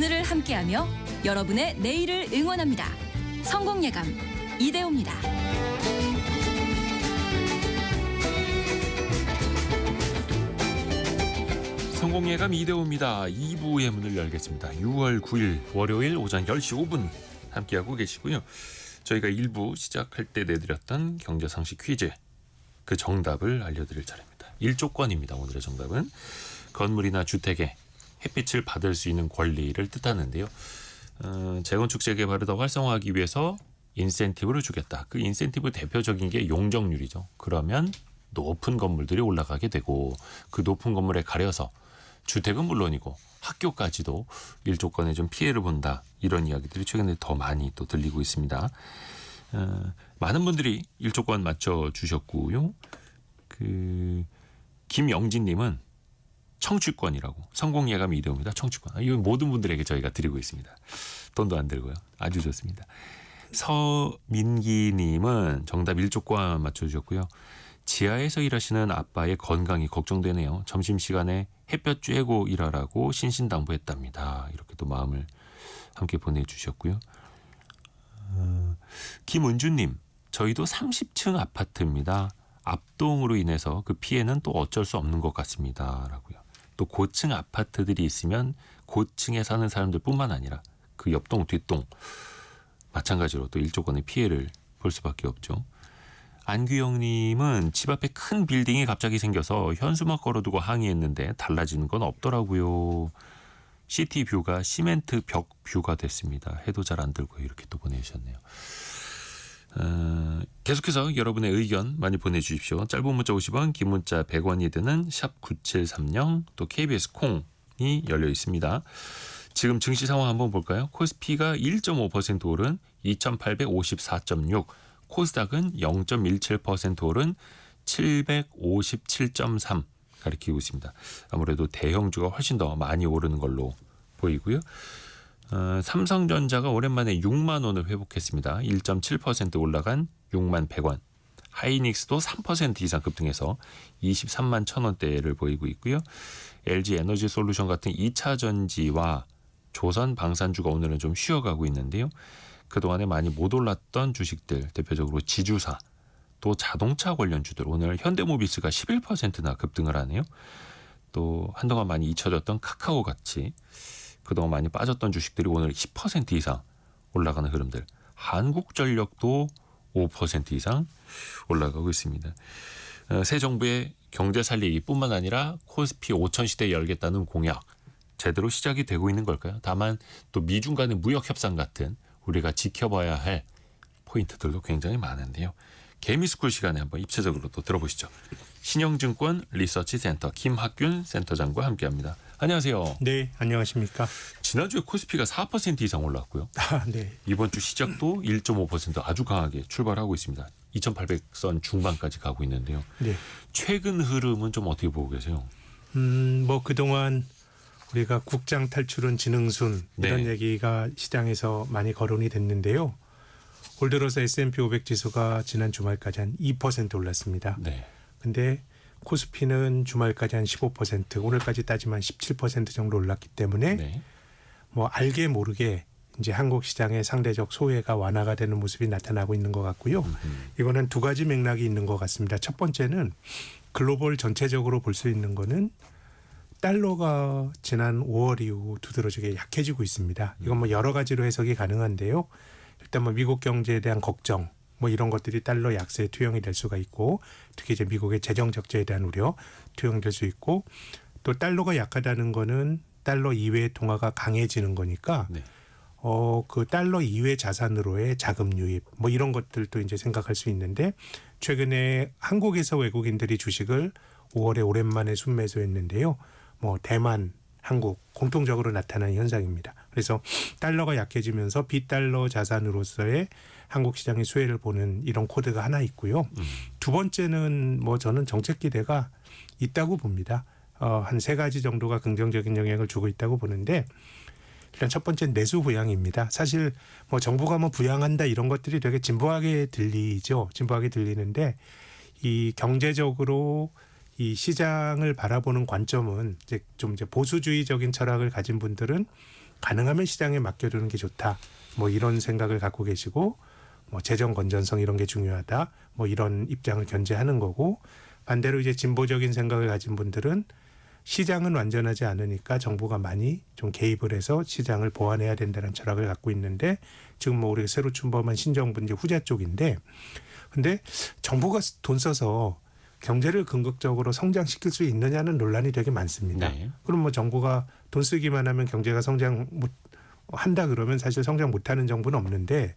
오늘을 함께하며 여러분의 내일을 응원합니다. 성공예감 이대호입니다. 성공예감 이대호입니다. 2부의 문을 열겠습니다. 6월 9일 월요일 오전 10시 5분 함께하고 계시고요. 저희가 1부 시작할 때 내드렸던 경제상식 퀴즈 그 정답을 알려드릴 차례입니다. 1조건입니다. 오늘의 정답은 건물이나 주택에 햇빛을 받을 수 있는 권리를 뜻하는데요. 재건축 재개발을 더 활성화하기 위해서 인센티브를 주겠다. 그 인센티브 대표적인 게 용적률이죠. 그러면 높은 건물들이 올라가게 되고 그 높은 건물에 가려서 주택은 물론이고 학교까지도 일조건에 좀 피해를 본다. 이런 이야기들이 최근에 더 많이 또 들리고 있습니다. 많은 분들이 일조건 맞춰주셨고요. 김영진님은 청취권이라고. 성공예감 이대호입니다. 청취권. 이건 모든 분들에게 저희가 드리고 있습니다. 돈도 안 들고요. 아주 좋습니다. 서민기님은 정답 1조건 맞춰주셨고요. 지하에서 일하시는 아빠의 건강이 걱정되네요. 점심시간에 햇볕 쬐고 일하라고 신신당부했답니다. 이렇게 또 마음을 함께 보내주셨고요. 김은주님, 저희도 30층 아파트입니다. 압동으로 인해서 그 피해는 또 어쩔 수 없는 것 같습니다. 라고요. 또 고층 아파트들이 있으면 고층에 사는 사람들뿐만 아니라 그 옆동 뒷동 마찬가지로 또 일조건의 피해를 볼 수밖에 없죠. 안규영님은 집 앞에 큰 빌딩이 갑자기 생겨서 현수막 걸어두고 항의했는데 달라지는 건 없더라고요. 시티 뷰가 시멘트 벽 뷰가 됐습니다. 해도 잘 안 들고요. 이렇게 또 보내주셨네요. 계속해서 여러분의 의견 많이 보내주십시오. 짧은 문자 50원, 긴 문자 100원이 드는 샵 9730 또 KBS 콩이 열려 있습니다. 지금 증시 상황 한번 볼까요? 코스피가 1.5% 오른 2854.6, 코스닥은 0.17% 오른 757.3 가리키고 있습니다. 아무래도 대형주가 훨씬 더 많이 오르는 걸로 보이고요. 삼성전자가 오랜만에 6만 원을 회복했습니다. 1.7% 올라간 6만 100원. 하이닉스도 3% 이상 급등해서 23만 1,000원대를 보이고 있고요. LG 에너지 솔루션 같은 2차 전지와 조선 방산주가 오늘은 좀 쉬어가고 있는데요. 그동안에 많이 못 올랐던 주식들, 대표적으로 지주사, 또 자동차 관련주들, 오늘 현대모비스가 11%나 급등을 하네요. 또 한동안 많이 잊혀졌던 카카오같이 그동안 많이 빠졌던 주식들이 오늘 10% 이상 올라가는 흐름들. 한국전력도 5% 이상 올라가고 있습니다. 새 정부의 경제 살리기뿐만 아니라 코스피 5천 시대 열겠다는 공약 제대로 시작이 되고 있는 걸까요? 다만 또 미중 간의 무역 협상 같은 우리가 지켜봐야 할 포인트들도 굉장히 많은데요. 개미스쿨 시간에 한번 입체적으로 또 들어보시죠. 신영증권 리서치센터 김학균 센터장과 함께합니다. 안녕하세요. 네, 안녕하십니까. 지난주에 코스피가 4% 이상 올랐고요. 네. 이번 주 시작도 1.5% 아주 강하게 출발하고 있습니다. 2,800선 중반까지 가고 있는데요. 네. 최근 흐름은 좀 어떻게 보고 계세요? 뭐 그동안 우리가 국장 탈출은 지능순 이런 네. 얘기가 시장에서 많이 거론이 됐는데요. 올 들어서 S&P 500 지수가 지난 주말까지 한 2% 올랐습니다. 네. 근데 코스피는 주말까지 한 15%, 오늘까지 따지면 17% 정도 올랐기 때문에 네. 뭐 알게 모르게 이제 한국 시장의 상대적 소외가 완화가 되는 모습이 나타나고 있는 것 같고요. 이거는 두 가지 맥락이 있는 것 같습니다. 첫 번째는 글로벌 전체적으로 볼 수 있는 거는 달러가 지난 5월 이후 두드러지게 약해지고 있습니다. 이건 뭐 여러 가지로 해석이 가능한데요. 일단 뭐 미국 경제에 대한 걱정, 뭐 이런 것들이 달러 약세에 투영이 될 수가 있고, 특히 이제 미국의 재정 적자에 대한 우려 투영될 수 있고, 또 달러가 약하다는 거는 달러 이외의 통화가 강해지는 거니까, 네. 그 달러 이외 자산으로의 자금 유입, 뭐 이런 것들도 이제 생각할 수 있는데, 최근에 한국에서 외국인들이 주식을 5월에 오랜만에 순매수했는데요. 뭐 대만, 한국 공통적으로 나타나는 현상입니다. 그래서 달러가 약해지면서 비달러 자산으로서의 한국 시장의 수혜를 보는 이런 코드가 하나 있고요. 두 번째는 뭐 저는 정책 기대가 있다고 봅니다. 한 세 가지 정도가 긍정적인 영향을 주고 있다고 보는데, 일단 첫 번째는 내수 부양입니다. 사실 뭐 정부가 뭐 부양한다 이런 것들이 되게 진부하게 들리죠. 진부하게 들리는데, 이 경제적으로 이 시장을 바라보는 관점은 이제 좀 이제 보수주의적인 철학을 가진 분들은 가능하면 시장에 맡겨두는 게 좋다. 뭐 이런 생각을 갖고 계시고 뭐 재정 건전성 이런 게 중요하다. 뭐 이런 입장을 견지하는 거고 반대로 이제 진보적인 생각을 가진 분들은 시장은 완전하지 않으니까 정부가 많이 좀 개입을 해서 시장을 보완해야 된다는 철학을 갖고 있는데 지금 뭐 우리가 새로 출범한 신정부 이제 후자 쪽인데 근데 정부가 돈 써서 경제를 궁극적으로 성장시킬 수 있느냐는 논란이 되게 많습니다. 네. 그럼 뭐 정부가 돈 쓰기만 하면 경제가 성장 못 한다 그러면 사실 성장 못하는 정부는 없는데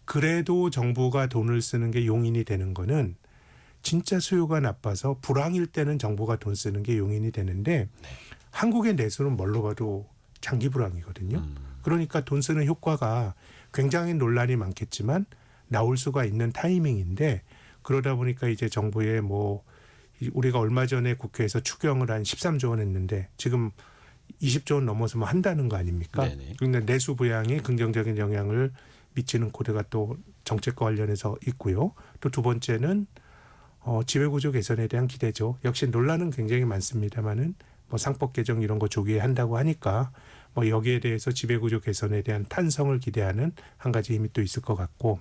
그래도 정부가 돈을 쓰는 게 용인이 되는 거는 진짜 수요가 나빠서 불황일 때는 정부가 돈 쓰는 게 용인이 되는데 한국의 내수는 뭘로 봐도 장기 불황이거든요. 그러니까 돈 쓰는 효과가 굉장히 논란이 많겠지만 나올 수가 있는 타이밍인데 그러다 보니까 이제 정부의 뭐 우리가 얼마 전에 국회에서 추경을 한 13조 원 했는데 지금 20조 원 넘어서면 한다는 거 아닙니까? 네네. 그런데 내수 부양에 긍정적인 영향을 미치는 코드가 또 정책과 관련해서 있고요. 또 두 번째는 지배구조 개선에 대한 기대죠. 역시 논란은 굉장히 많습니다만은 뭐 상법 개정 이런 거 조기에 한다고 하니까 뭐 여기에 대해서 지배구조 개선에 대한 탄성을 기대하는 한 가지 힘이 또 있을 것 같고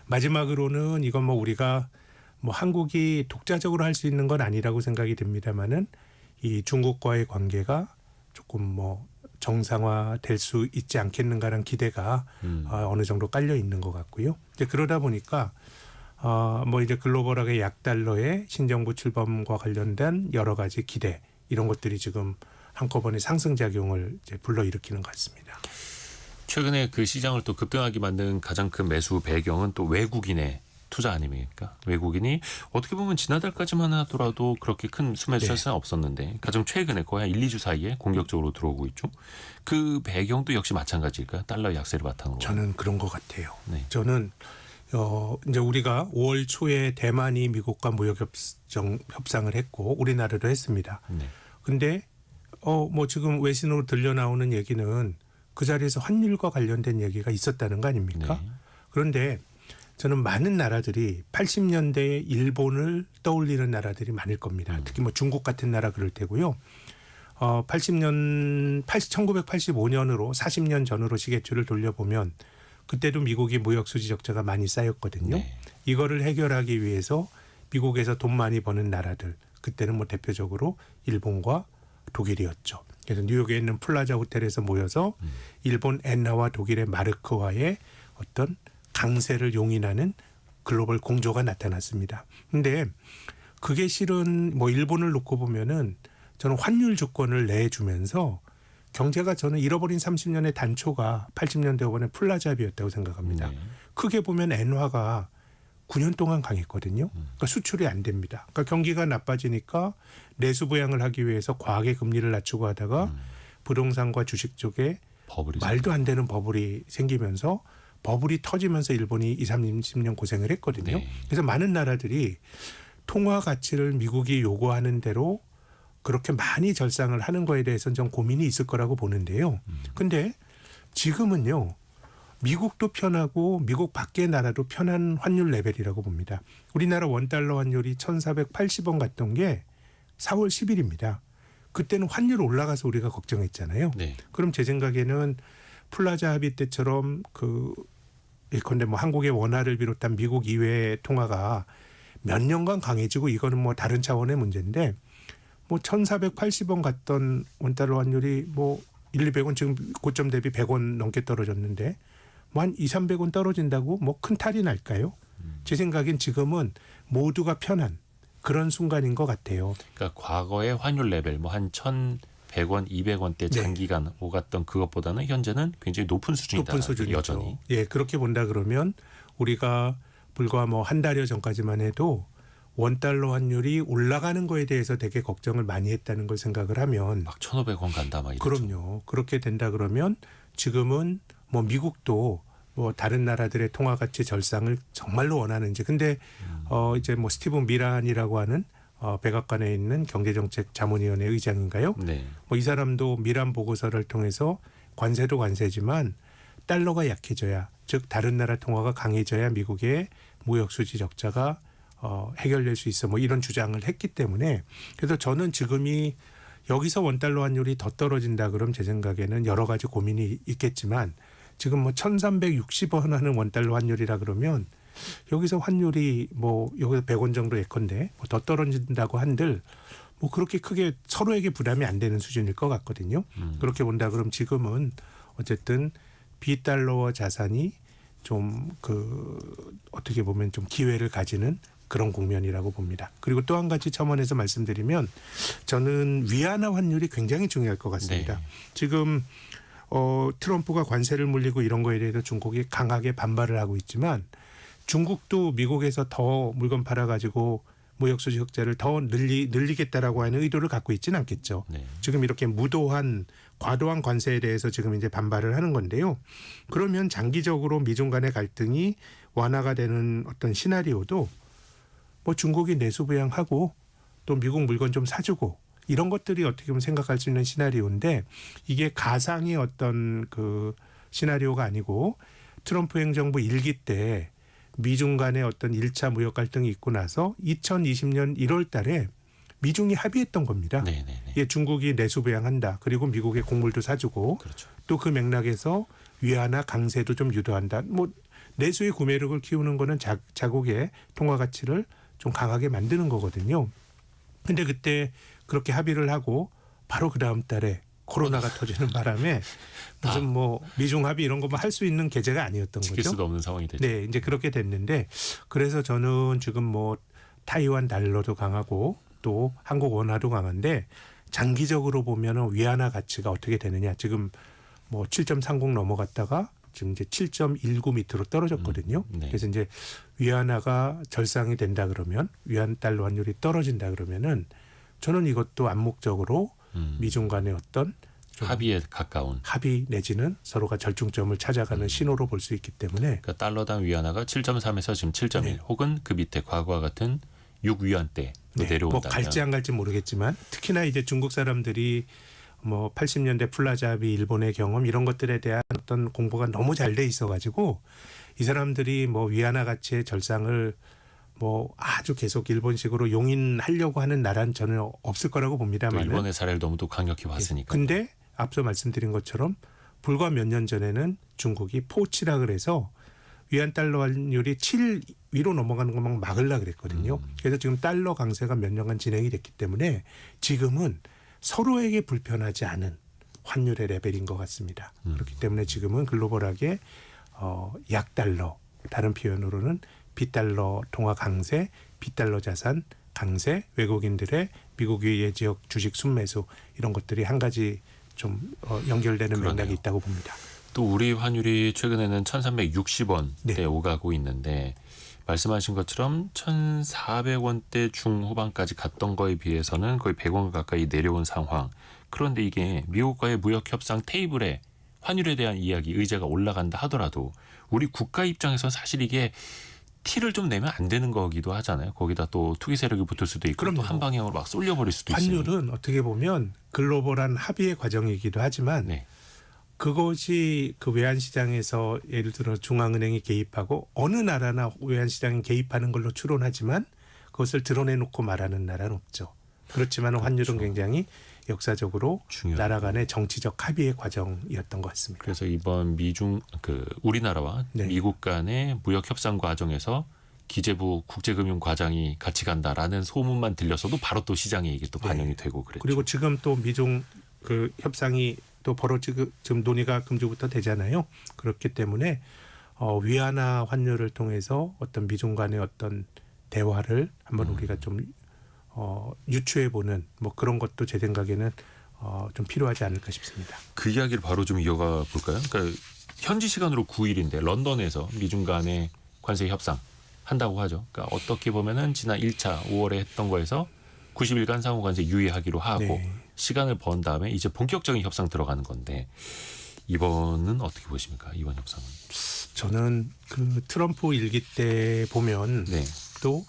마지막으로는 이건 뭐 우리가 뭐 한국이 독자적으로 할 수 있는 건 아니라고 생각이 듭니다만은 이 중국과의 관계가 조금 뭐 정상화 될 수 있지 않겠는가라는 기대가 어느 정도 깔려 있는 것 같고요. 이제 그러다 보니까 뭐 이제 글로벌하게 약달러의 신정부 출범과 관련된 여러 가지 기대 이런 것들이 지금 한꺼번에 상승작용을 이제 불러일으키는 것 같습니다. 최근에 그 시장을 또 급등하게 만든 가장 큰 매수 배경은 또 외국인의 투자 아닙니까? 외국인이 어떻게 보면 지난달까지만 하더라도 그렇게 큰 수매 수자는 없었는데 가장 최근에 거의 한 1, 2주 사이에 공격적으로 들어오고 있죠. 그 배경도 역시 마찬가지일까요? 달러 약세를 바탕으로. 저는 그런 것 같아요. 네. 저는 이제 우리가 5월 초에 대만이 미국과 무역 협상을 했고 우리나라도 했습니다. 네. 근데 뭐 지금 외신으로 들려 나오는 얘기는 그 자리에서 환율과 관련된 얘기가 있었다는 거 아닙니까? 네. 그런데 저는 많은 나라들이 80년대에 일본을 떠올리는 나라들이 많을 겁니다. 특히 뭐 중국 같은 나라 그럴 테고요. 1985년으로 40년 전으로 시계추를 돌려보면 그때도 미국이 무역 수지 적자가 많이 쌓였거든요. 네. 이거를 해결하기 위해서 미국에서 돈 많이 버는 나라들 그때는 뭐 대표적으로 일본과 독일이었죠. 그래서 뉴욕에 있는 플라자 호텔에서 모여서 일본 엔화와 독일의 마르크화의 어떤 강세를 용인하는 글로벌 공조가 나타났습니다. 근데 그게 실은 뭐 일본을 놓고 보면은 저는 환율 주권을 내주면서 경제가 저는 잃어버린 30년의 단초가 80년대 후반에 플라자비였다고 생각합니다. 네. 크게 보면 엔화가 9년 동안 강했거든요. 그러니까 수출이 안 됩니다. 그러니까 경기가 나빠지니까 내수 부양을 하기 위해서 과하게 금리를 낮추고 하다가 부동산과 주식 쪽에 말도 안 되는 버블이 생기면서 버블이 터지면서 일본이 20, 30년 고생을 했거든요. 네. 그래서 많은 나라들이 통화 가치를 미국이 요구하는 대로 그렇게 많이 절상을 하는 거에 대해서는 좀 고민이 있을 거라고 보는데요. 근데 지금은요. 미국도 편하고 미국 밖의 나라도 편한 환율 레벨이라고 봅니다. 우리나라 원달러 환율이 1,480원 갔던 게 4월 10일입니다. 그때는 환율 올라가서 우리가 걱정했잖아요. 네. 그럼 제 생각에는 플라자 합의 때처럼 예컨대 뭐 한국의 원화를 비롯한 미국 이외의 통화가 몇 년간 강해지고 이거는 뭐 다른 차원의 문제인데 뭐 1,480원 갔던 원달러 환율이 뭐 1, 200원 지금 고점 대비 100원 넘게 떨어졌는데 뭐 한 2, 300원 떨어진다고 뭐 큰 탈이 날까요? 제 생각엔 지금은 모두가 편한 그런 순간인 것 같아요. 그러니까 과거의 환율 레벨 뭐 한 1,100원, 200원대 장기간 오갔던 그것보다는 현재는 굉장히 높은 수준이다. 높은 수준이죠. 여전히. 예, 그렇게 본다 그러면 우리가 불과 뭐 한 달여 전까지만 해도 원달러 환율이 올라가는 거에 대해서 되게 걱정을 많이 했다는 걸 생각을 하면 막 1,500원 간다 막 이러죠. 그럼요. 그렇게 된다 그러면 지금은 뭐 미국도 뭐 다른 나라들의 통화 가치 절상을 정말로 원하는지 근데 이제 뭐 스티븐 미란이라고 하는 백악관에 있는 경제정책 자문위원회 의장인가요? 네. 뭐 이 사람도 미란 보고서를 통해서 관세도 관세지만 달러가 약해져야 즉 다른 나라 통화가 강해져야 미국의 무역 수지 적자가 해결될 수 있어 뭐 이런 주장을 했기 때문에 그래서 저는 지금이 여기서 원달러 환율이 더 떨어진다 그럼 제 생각에는 여러 가지 고민이 있겠지만 지금 뭐 1,360원 하는 원달러 환율이라 그러면 여기서 환율이 뭐 여기서 100원 정도 예컨대 뭐 더 떨어진다고 한들 뭐 그렇게 크게 서로에게 부담이 안 되는 수준일 것 같거든요. 그렇게 본다 그럼 지금은 어쨌든 비달러화 자산이 좀 어떻게 보면 좀 기회를 가지는 그런 국면이라고 봅니다. 그리고 또 한 가지 첨언해서 말씀드리면 저는 위안화 환율이 굉장히 중요할 것 같습니다. 네. 지금 트럼프가 관세를 물리고 이런 거에 대해서 중국이 강하게 반발을 하고 있지만 중국도 미국에서 더 물건 팔아가지고 무역수지 흑자를 더 늘리겠다라고 하는 의도를 갖고 있지는 않겠죠. 네. 지금 이렇게 무도한 과도한 관세에 대해서 지금 이제 반발을 하는 건데요. 그러면 장기적으로 미중 간의 갈등이 완화가 되는 어떤 시나리오도 뭐 중국이 내수부양하고 또 미국 물건 좀 사주고 이런 것들이 어떻게 보면 생각할 수 있는 시나리오인데 이게 가상의 어떤 시나리오가 아니고 트럼프 행정부 1기 때 미중 간의 어떤 1차 무역 갈등이 있고 나서 2020년 1월 달에 미중이 합의했던 겁니다. 네네네. 예, 중국이 내수부양한다. 그리고 미국의 곡물도 사주고 그렇죠. 또 그 맥락에서 위안화 강세도 좀 유도한다. 뭐 내수의 구매력을 키우는 거는 자국의 통화 가치를 좀 강하게 만드는 거거든요. 근데 그때 그렇게 합의를 하고 바로 그 다음 달에 코로나가 터지는 바람에 무슨 뭐 미중 합의 이런 것만 할 수 있는 계제가 아니었던 지킬 거죠. 수도 없는 상황이 되죠. 네, 이제 그렇게 됐는데 그래서 저는 지금 뭐 타이완 달러도 강하고 또 한국 원화도 강한데 장기적으로 보면은 위안화 가치가 어떻게 되느냐. 지금 뭐 7.30 넘어갔다가 지금 이제 7.19 밑으로 떨어졌거든요. 네. 그래서 이제 위안화가 절상이 된다 그러면 위안 달러 환율이 떨어진다 그러면은 저는 이것도 암묵적으로 미중 간의 어떤 좀 합의에 가까운. 합의 내지는 서로가 절충점을 찾아가는 신호로 볼 수 있기 때문에 그러니까 달러당 위안화가 7.3에서 지금 7.1 네. 혹은 그 밑에 과거와 같은 6위안대로 네, 내려온다면 뭐 갈지 안 갈지 모르겠지만 특히나 이제 중국 사람들이 뭐 80년대 플라자 합의 일본의 경험 이런 것들에 대한 어떤 공부가 너무 잘 돼 있어가지고 이 사람들이 뭐 위안화 가치의 절상을 뭐 아주 계속 일본식으로 용인하려고 하는 나라는 저는 없을 거라고 또 봅니다만. 일본의 사례를 너무 또 강력히 봤으니까. 근데 앞서 말씀드린 것처럼 불과 몇 년 전에는 중국이 포치라 그래서 위안 달러 환율이 7 위로 넘어가는 것만 막으려 그랬거든요. 그래서 지금 달러 강세가 몇 년간 진행이 됐기 때문에 지금은 서로에게 불편하지 않은 환율의 레벨인 것 같습니다. 그렇기 때문에 지금은 글로벌하게 약달러, 다른 표현으로는 비달러 통화 강세, 비달러 자산 강세, 외국인들의 미국 외의 지역 주식 순매수 이런 것들이 한 가지 좀 연결되는 그러네요. 맥락이 있다고 봅니다. 또 우리 환율이 최근에는 1,360원대 네. 오가고 있는데 말씀하신 것처럼 1,400원대 중후반까지 갔던 거에 비해서는 거의 100원 가까이 내려온 상황. 그런데 이게 미국과의 무역 협상 테이블에 환율에 대한 이야기, 의제가 올라간다 하더라도 우리 국가 입장에서 사실 이게 티를 좀 내면 안 되는 거기도 하잖아요. 거기다 또 투기 세력이 붙을 수도 있고 그럼요. 또 한 방향으로 막 쏠려버릴 수도 있어요. 환율은 어떻게 보면 글로벌한 합의의 과정이기도 하지만 네. 그것이 그 외환시장에서 예를 들어 중앙은행이 개입하고 어느 나라나 외환시장에 개입하는 걸로 추론하지만 그것을 드러내놓고 말하는 나라는 없죠. 그렇지만 환율은 굉장히 역사적으로 중요하죠. 나라 간의 정치적 합의의 과정이었던 것 같습니다. 그래서 이번 우리나라와 네. 미국 간의 무역 협상 과정에서 기재부 국제금융과장이 같이 간다라는 소문만 들렸어도 바로 또 시장에 이게 또 반영이 되고 그랬죠. 그리고 지금 또 미중 협상이 또 지금 논의가 금주부터 되잖아요. 그렇기 때문에 위안화 환율을 통해서 어떤 미중 간의 어떤 대화를 한번 우리가 좀 유추해 보는 뭐 그런 것도 제 생각에는 좀 필요하지 않을까 싶습니다. 그 이야기를 바로 좀 이어가 볼까요? 그러니까 현지 시간으로 9일인데 런던에서 미중 간의 관세 협상 한다고 하죠. 그러니까 어떻게 보면은 지난 1차 5월에 했던 거에서 90일간 상호 관세 유예하기로 하고 네. 시간을 번 다음에 이제 본격적인 협상 들어가는 건데 이번은 어떻게 보십니까? 이번 협상은? 저는 그 트럼프 일기 때 보면 네. 또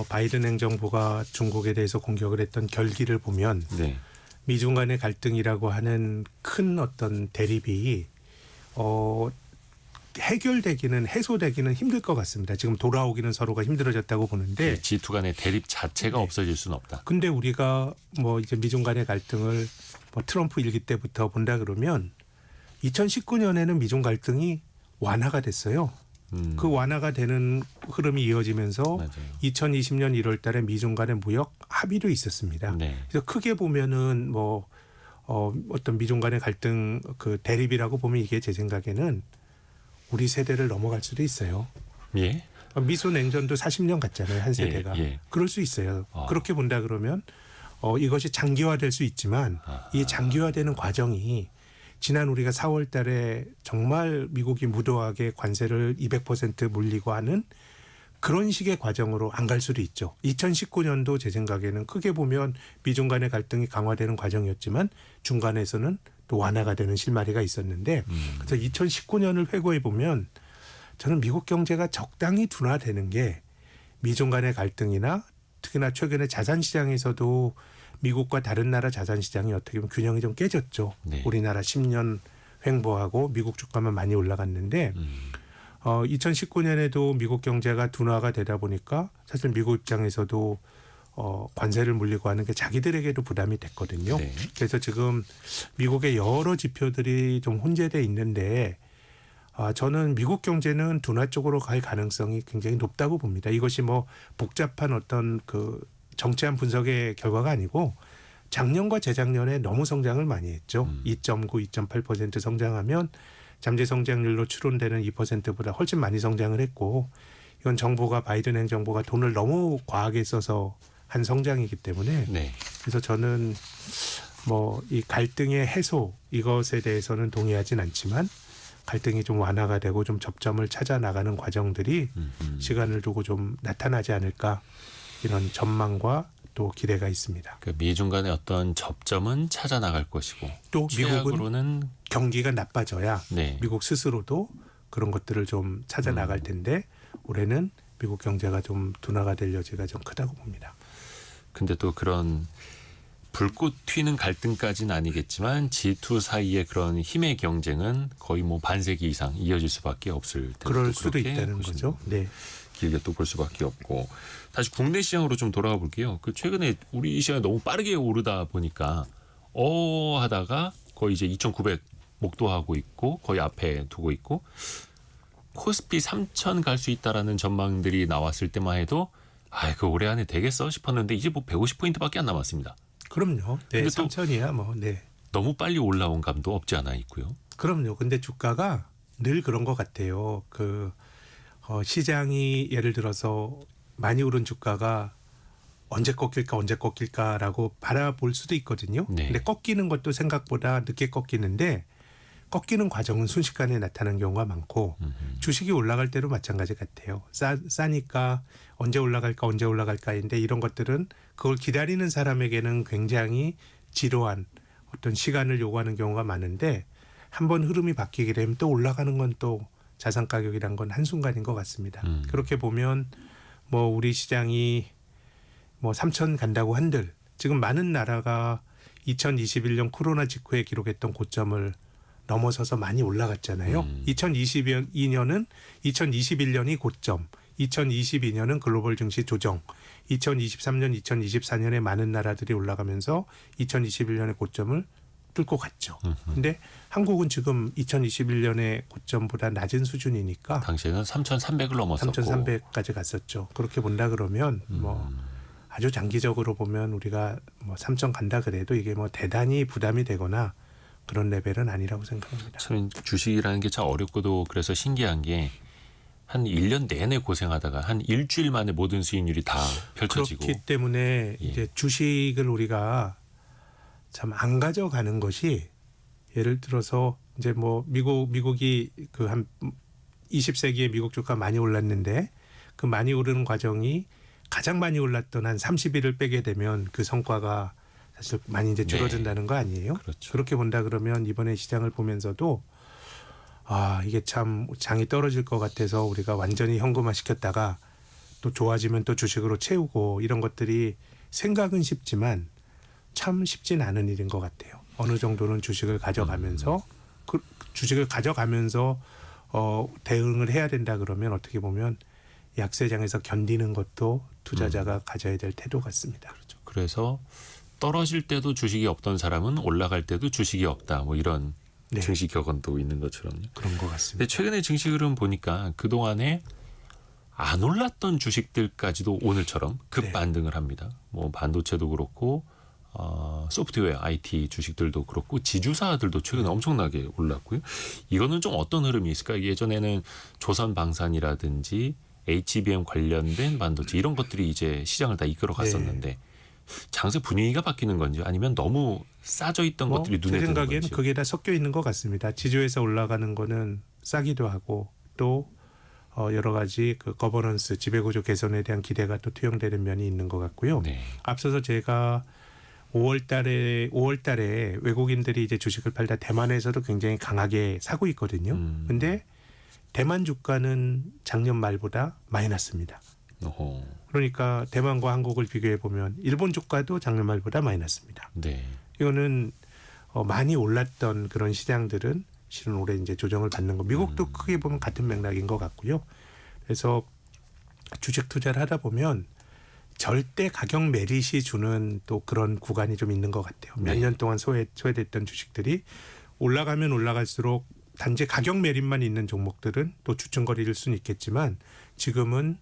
바이든 행정부가 중국에 대해서 공격을 했던 결기를 보면 네. 미중 간의 갈등이라고 하는 큰 어떤 대립이 해결되기는 해소되기는 힘들 것 같습니다. 지금 돌아오기는 서로가 힘들어졌다고 보는데 G2 간의 대립 자체가 네. 없어질 수는 없다. 근데 우리가 뭐 이제 미중 간의 갈등을 뭐 트럼프 일기 때부터 본다 그러면 2019년에는 미중 갈등이 완화가 됐어요. 그 완화가 되는 흐름이 이어지면서 맞아요. 2020년 1월 달에 미중 간의 무역 합의도 있었습니다. 네. 그래서 크게 보면은 뭐 어떤 미중 간의 갈등 그 대립이라고 보면 이게 제 생각에는 우리 세대를 넘어갈 수도 있어요. 예. 미소 냉전도 40년 갔잖아요. 한 세대가. 예. 그럴 수 있어요. 아. 그렇게 본다 그러면 이것이 장기화될 수 있지만 이 장기화되는 과정이 지난 우리가 4월 달에 정말 미국이 무도하게 관세를 200% 물리고 하는 그런 식의 과정으로 안 갈 수도 있죠. 2019년도 제 생각에는 크게 보면 미중 간의 갈등이 강화되는 과정이었지만 중간에서는 또 완화가 되는 실마리가 있었는데 그래서 2019년을 회고해 보면 저는 미국 경제가 적당히 둔화되는 게 미중 간의 갈등이나 특히나 최근에 자산시장에서도 미국과 다른 나라 자산시장이 어떻게 보면 균형이 좀 깨졌죠. 네. 우리나라 10년 횡보하고 미국 주가만 많이 올라갔는데 2019년에도 미국 경제가 둔화가 되다 보니까 사실 미국 입장에서도 관세를 물리고 하는 게 자기들에게도 부담이 됐거든요. 네. 그래서 지금 미국의 여러 지표들이 좀 혼재돼 있는데 저는 미국 경제는 둔화 쪽으로 갈 가능성이 굉장히 높다고 봅니다. 이것이 뭐 복잡한 어떤 그 정치한 분석의 결과가 아니고 작년과 재작년에 너무 성장을 많이 했죠. 2.9, 2.8% 성장하면 잠재 성장률로 추론되는 2%보다 훨씬 많이 성장을 했고 이건 정부가 바이든 행정부가 돈을 너무 과하게 써서 한 성장이기 때문에 네. 그래서 저는 뭐 이 갈등의 해소 이것에 대해서는 동의하진 않지만 갈등이 좀 완화가 되고 좀 접점을 찾아 나가는 과정들이 시간을 두고 좀 나타나지 않을까 이런 전망과 또 기대가 있습니다. 그 미중 간의 어떤 접점은 찾아 나갈 것이고 또 미국은 최악으로는 경기가 나빠져야 네. 미국 스스로도 그런 것들을 좀 찾아 나갈 텐데 올해는 미국 경제가 좀 둔화가 될 여지가 좀 크다고 봅니다. 근데 또 그런 불꽃 튀는 갈등까지는 아니겠지만 G2 사이의 그런 힘의 경쟁은 거의 뭐 반세기 이상 이어질 수밖에 없을 텐데 그럴 수도 있다는 거죠. 네. 길게 또 볼 수밖에 없고 다시 국내 시장으로 좀 돌아가 볼게요. 그 최근에 우리 시장이 너무 빠르게 오르다 보니까 하다가 거의 이제 2,900 목도하고 있고 거의 앞에 두고 있고 코스피 3,000 갈 수 있다라는 전망들이 나왔을 때만 해도 그 올해 안에 되겠어 싶었는데 이제 뭐 150포인트밖에 안 남았습니다. 그럼요. 네, 근데 또 3천이야 뭐. 네. 너무 빨리 올라온 감도 없지 않아 있고요. 그럼요. 근데 주가가 늘 그런 것 같아요. 시장이 예를 들어서 많이 오른 주가가 언제 꺾일까라고 바라볼 수도 있거든요. 네. 근데 꺾이는 것도 생각보다 늦게 꺾이는데 꺾이는 과정은 순식간에 나타나는 경우가 많고 주식이 올라갈 때도 마찬가지 같아요. 싸니까 언제 올라갈까인데 이런 것들은 그걸 기다리는 사람에게는 굉장히 지루한 어떤 시간을 요구하는 경우가 많은데 한번 흐름이 바뀌게 되면 또 올라가는 건 또 자산 가격이란 건 한순간인 것 같습니다. 그렇게 보면 뭐 우리 시장이 뭐 3천 간다고 한들 지금 많은 나라가 2021년 코로나 직후에 기록했던 고점을 넘어서서 많이 올라갔잖아요. 2022년은 2021년이 고점, 2022년은 글로벌 증시 조정, 2023년, 2024년에 많은 나라들이 올라가면서 2021년의 고점을 뚫고 갔죠. 근데 한국은 지금 2021년의 고점보다 낮은 수준이니까 당시에는 3,300을 넘었었고 3,300까지 갔었죠. 그렇게 본다 그러면 뭐 아주 장기적으로 보면 우리가 뭐 3천 간다 그래도 이게 뭐 대단히 부담이 되거나 그런 레벨은 아니라고 생각합니다. 참 주식이라는 게 참 어렵고도 그래서 신기한 게 한 1년 내내 고생하다가 한 일주일 만에 모든 수익률이 다 펼쳐지고 그렇기 때문에 예. 이제 주식을 우리가 참 안 가져가는 것이 예를 들어서 이제 뭐 미국이 그 한 20세기에 미국 주가 많이 올랐는데 그 많이 오르는 과정이 가장 많이 올랐던 한 30일을 빼게 되면 그 성과가 사실 많이 이제 줄어든다는 거 아니에요? 그렇죠. 그렇게 본다 그러면 이번에 시장을 보면서도 이게 참 장이 떨어질 것 같아서 우리가 완전히 현금화 시켰다가 또 좋아지면 또 주식으로 채우고 이런 것들이 생각은 쉽지만 참 쉽진 않은 일인 것 같아요. 어느 정도는 주식을 가져가면서 대응을 해야 된다 그러면 어떻게 보면 약세장에서 견디는 것도 투자자가 가져야 될 태도 같습니다. 그렇죠. 그래서 떨어질 때도 주식이 없던 사람은 올라갈 때도 주식이 없다. 뭐 이런 네. 증시 격언도 있는 것처럼요. 그런 것 같습니다. 근데 최근에 증시 흐름 보니까 그동안에 안 올랐던 주식들까지도 오늘처럼 급 네. 반등을 합니다. 뭐 반도체도 그렇고 소프트웨어, IT 주식들도 그렇고 지주사들도 최근에 엄청나게 올랐고요. 이거는 좀 어떤 흐름이 있을까? 예전에는 조선방산이라든지 HBM 관련된 반도체 이런 것들이 이제 시장을 다 이끌어 갔었는데 장세 분위기가 바뀌는 건지 아니면 너무 싸져 있던 것들이 눈에 제 드는 생각에는 건지. 그게 다 섞여 있는 것 같습니다. 지주에서 올라가는 거는 싸기도 하고 또 여러 가지 그 거버넌스 지배구조 개선에 대한 기대가 또 투영되는 면이 있는 것 같고요. 네. 앞서서 제가 5월달에 외국인들이 이제 주식을 팔다 대만에서도 굉장히 강하게 사고 있거든요. 근데 대만 주가는 작년 말보다 마이너스입니다. 어허. 그러니까 대만과 한국을 비교해 보면 일본 주가도 작년 말보다 마이너스입니다. 네. 이거는 많이 올랐던 그런 시장들은 실은 올해 이제 조정을 받는 거. 미국도 크게 보면 같은 맥락인 것 같고요. 그래서 주식 투자를 하다 보면 절대 가격 메릿이 주는 또 그런 구간이 좀 있는 것 같아요. 몇 네. 년 동안 소외됐던 주식들이 올라가면 올라갈수록 단지 가격 메릿만 있는 종목들은 또 주춤거릴 수는 있겠지만 지금은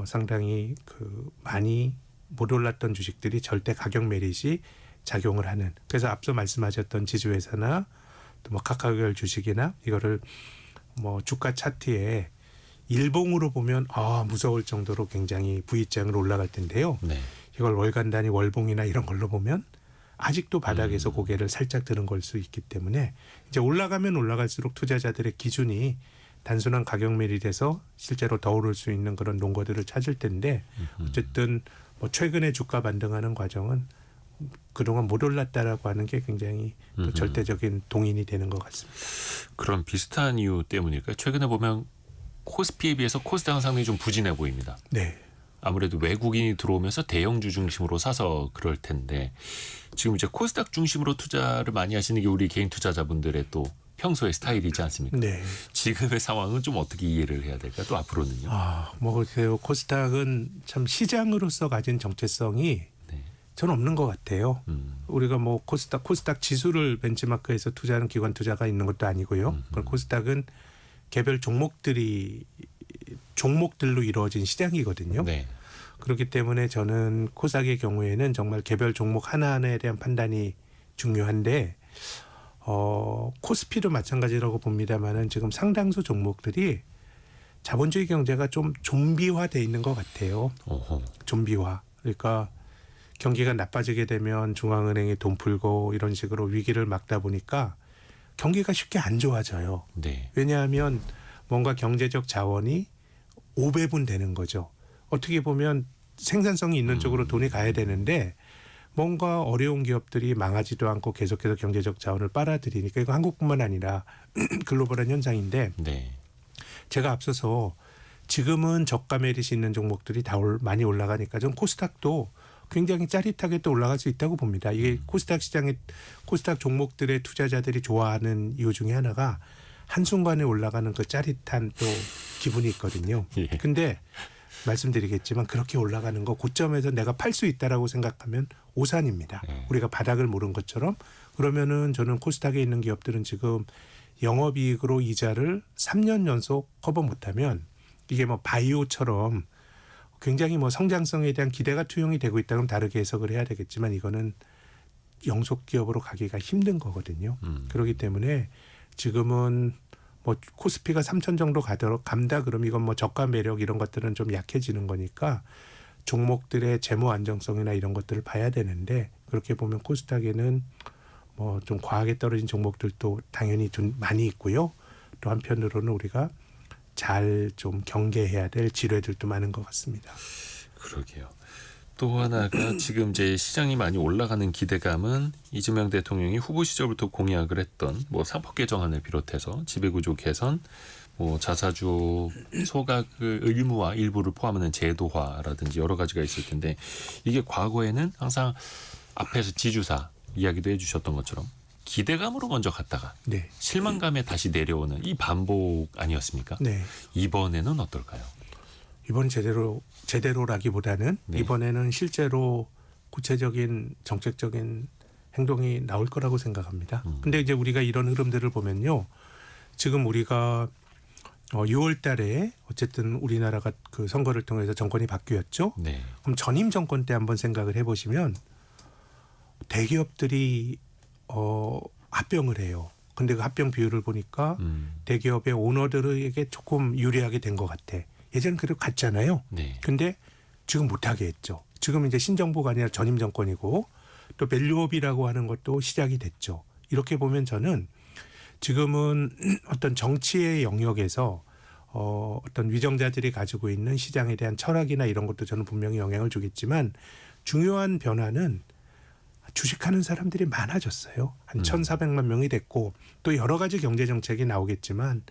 상당히 많이 못 올랐던 주식들이 절대 가격 메릿이 작용을 하는. 그래서 앞서 말씀하셨던 지주회사나 또 뭐 카카오별 주식이나 이거를 뭐 주가 차트에 일봉으로 보면 무서울 정도로 굉장히 V장으로 올라갈 텐데요. 네. 이걸 월간 단위 월봉이나 이런 걸로 보면 아직도 바닥에서 고개를 살짝 드는 걸 수 있기 때문에 이제 올라가면 올라갈수록 투자자들의 기준이 단순한 가격 메릿에서 실제로 더 오를 수 있는 그런 논거들을 찾을 텐데 어쨌든 뭐 최근에 주가 반등하는 과정은 그동안 못 올랐다라고 하는 게 굉장히 또 절대적인 동인이 되는 것 같습니다. 그런 비슷한 이유 때문일까요? 최근에 보면 코스피에 비해서 코스닥은 상당히 좀 부진해 보입니다. 네. 아무래도 외국인이 들어오면서 대형주 중심으로 사서 그럴 텐데 지금 이제 코스닥 중심으로 투자를 많이 하시는 게 우리 개인 투자자분들의 또 평소의 스타일이지 않습니까? 네. 지금의 상황은 좀 어떻게 이해를 해야 될까? 또 앞으로는요? 뭐 글쎄요. 코스닥은 참 시장으로서 가진 정체성이 네. 저는 없는 것 같아요. 우리가 뭐 코스닥 지수를 벤치마크해서 투자하는 기관 투자가 있는 것도 아니고요. 코스닥은 개별 종목들로 이루어진 시장이거든요. 네. 그렇기 때문에 저는 코스닥의 경우에는 정말 개별 종목 하나하나에 대한 판단이 중요한데 코스피도 마찬가지라고 봅니다만은 지금 상당수 종목들이 자본주의 경제가 좀 좀비화돼 있는 것 같아요. 어허. 좀비화. 그러니까 경기가 나빠지게 되면 중앙은행이 돈 풀고 이런 식으로 위기를 막다 보니까 경기가 쉽게 안 좋아져요. 네. 왜냐하면 뭔가 경제적 자원이 5배분 되는 거죠. 어떻게 보면 생산성이 있는 쪽으로 돈이 가야 되는데 뭔가 어려운 기업들이 망하지도 않고 계속해서 경제적 자원을 빨아들이니까 이거 한국뿐만 아니라 글로벌한 현상인데 네. 제가 앞서서 지금은 저가 메릿이 있는 종목들이 다 많이 올라가니까 전 코스닥도 굉장히 짜릿하게 또 올라갈 수 있다고 봅니다. 이게 코스닥 시장에 코스닥 종목들의 투자자들이 좋아하는 이유 중에 하나가 한순간에 올라가는 그 짜릿한 또 기분이 있거든요. 예. 근데 말씀드리겠지만 그렇게 올라가는 거 고점에서 내가 팔 수 있다라고 생각하면 오산입니다. 우리가 바닥을 모른 것처럼 그러면은 저는 코스닥에 있는 기업들은 지금 영업이익으로 이자를 3년 연속 커버 못하면 이게 뭐 바이오처럼 굉장히 뭐 성장성에 대한 기대가 투영이 되고 있다면 다르게 해석을 해야 되겠지만 이거는 영속 기업으로 가기가 힘든 거거든요. 그렇기 때문에 지금은 뭐 코스피가 3천 정도 간다 그러면 이건 뭐 저가 매력 이런 것들은 좀 약해지는 거니까 종목들의 재무 안정성이나 이런 것들을 봐야 되는데 그렇게 보면 코스닥에는 뭐 좀 과하게 떨어진 종목들도 당연히 좀 많이 있고요. 또 한편으로는 우리가 잘 좀 경계해야 될 지뢰들도 많은 것 같습니다. 그러게요. 또 하나가 지금 이제 시장이 많이 올라가는 기대감은 이재명 대통령이 후보 시절부터 공약을 했던 뭐 상법 개정안을 비롯해서 지배구조 개선, 뭐 자사주 소각을 의무화 일부를 포함하는 제도화라든지 여러 가지가 있을 텐데 이게 과거에는 항상 앞에서 지주사 이야기도 해주셨던 것처럼 기대감으로 먼저 갔다가 네. 실망감에 다시 내려오는 이 반복 아니었습니까? 네. 이번에는 어떨까요? 이번 제대로라기보다는 네. 이번에는 실제로 구체적인 정책적인 행동이 나올 거라고 생각합니다. 근데 이제 우리가 이런 흐름들을 보면요. 지금 우리가 6월 달에 어쨌든 우리나라가 그 선거를 통해서 정권이 바뀌었죠. 네. 그럼 전임 정권 때 한번 생각을 해보시면 대기업들이 합병을 해요. 근데 그 합병 비율을 보니까 대기업의 오너들에게 조금 유리하게 된 것 같아. 예전엔 그래도 갔잖아요. 네. 근데 지금 못하게 했죠. 지금 이제 신정부가 아니라 전임 정권이고 또 밸류업이라고 하는 것도 시작이 됐죠. 이렇게 보면 저는 지금은 어떤 정치의 영역에서 어떤 위정자들이 가지고 있는 시장에 대한 철학이나 이런 것도 저는 분명히 영향을 주겠지만 중요한 변화는 주식하는 사람들이 많아졌어요. 한 1,400만 명이 됐고 또 여러 가지 경제 정책이 나오겠지만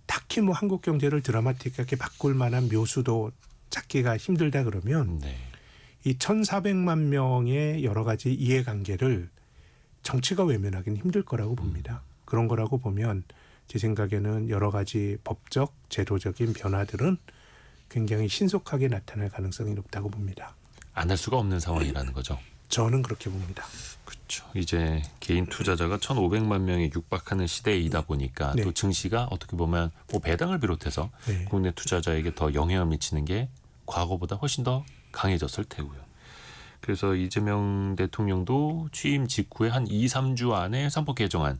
딱히 뭐 한국 경제를 드라마틱하게 바꿀 만한 묘수도 찾기가 힘들다 그러면 네. 이 1,400만 명의 여러 가지 이해관계를 정치가 외면하기는 힘들 거라고 봅니다. 그런 거라고 보면 제 생각에는 여러 가지 법적, 제도적인 변화들은 굉장히 신속하게 나타날 가능성이 높다고 봅니다. 안 할 수가 없는 상황이라는 거죠. 저는 그렇게 봅니다. 그렇죠. 이제 개인 투자자가 1,500만 명에 육박하는 시대이다 보니까 네. 또 증시가 어떻게 보면 뭐 배당을 비롯해서 네. 국내 투자자에게 더 영향을 미치는 게 과거보다 훨씬 더 강해졌을 테고요. 그래서 이재명 대통령도 취임 직후에 한 2, 3주 안에 선법 개정안